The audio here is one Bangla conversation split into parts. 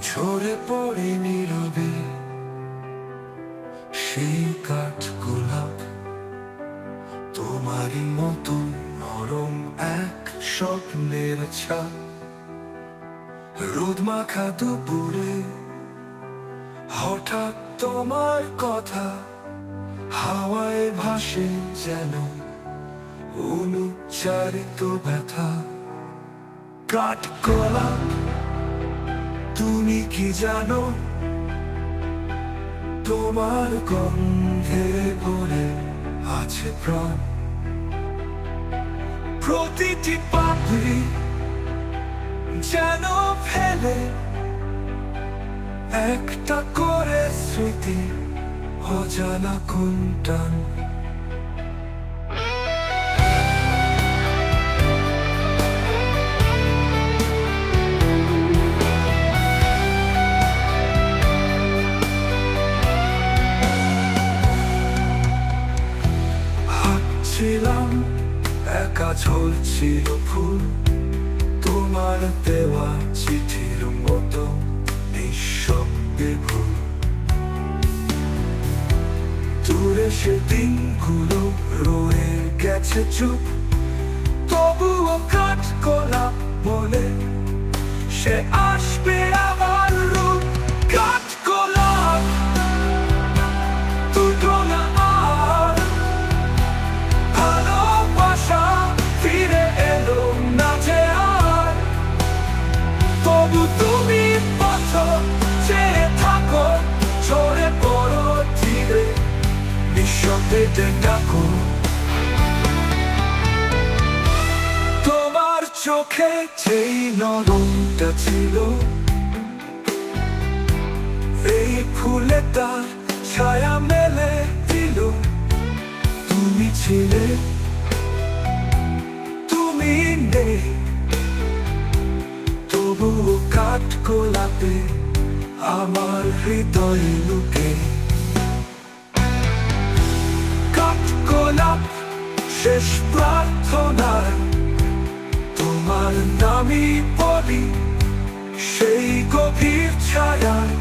ঝরে পড়ে নীরবে সেই কাঠ গোলাপ, তোমারই মতন নরম এক স্বপ্নের ছাপ। রোদ মাখা দুপুরে হঠাৎ তোমার কথা হাওয়ায় ভাসে যেন অনুচ্চারিত ব্যথা। কাঠ গোলাপ, তুমি কি জানো, তোমার গন্ধে ভরে আছে প্রাণ। প্রতিটি পাপড়ি যেন ফেলে একটা করে স্মৃতি, অজানা কোন টান। হাঁটছিলাম একা, ঝলছিল ফুল, তোমার দেওয়া চিঠির মতো নিঃশব্দে ভুল। দূরে সে দিনগুলো রয়ে গেছে চুপ, তবুও কাঠ গোলাপ বলে সে আসবে আমার রূপ। কাঠ গোলাপ, দুটো না আর ভালোবাসা ফিরে এলো না যে আর। তবু তুমি পথ চেয়ে থাকো, ঝরে পড়ো ধীরে নিঃশব্দে ডাকো। তোমার চোখে যেই নরমটা ছিল, এই ফুলে তার ছায়া মেলে দিল। তুমি ছিলে, তুমি নেই, তবুও কাঠ গোলাপে আমার হৃদয় লুকে। কাঠ গোলাপ, শেষ প্রার্থনা তোমার নামই পড়ি সেই গভীর ছায়ায়।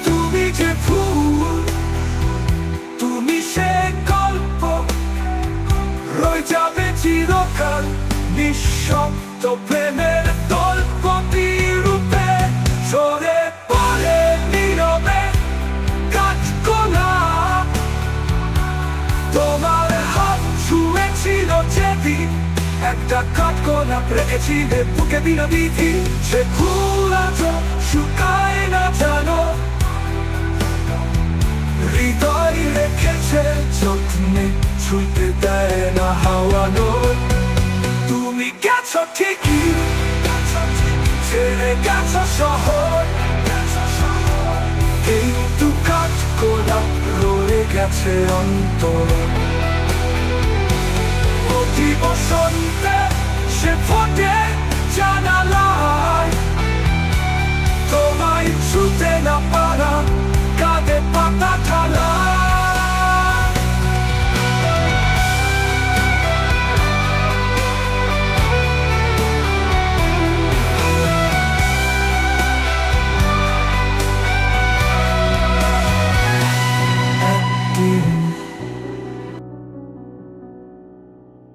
তুমি যে ফুল, তুমি সে গল্প, রয়ে যাবে চিরকাল নিঃশব্দ প্রেমের তলপতি রূপে। ঝরে পড়ে নীরবে কাঠ গোলাপ, তোমার হাত ছুঁয়েছিল যেদিন, একটা কাঠ গোলাপ রেখেছিলে বুকে বিনা বিধি। সে ফুল আজ শুকায় না জানো, হৃদয় রেখেছে যত্নে, ছুঁতে দেয় না হাওয়ানো। তুমি গেছো ঠিকই, ছেড়ে গেছো শহর, কিন্তু কাঠ গোলাপ রয়ে গেছে অন্তর। প্রতি বসন্তে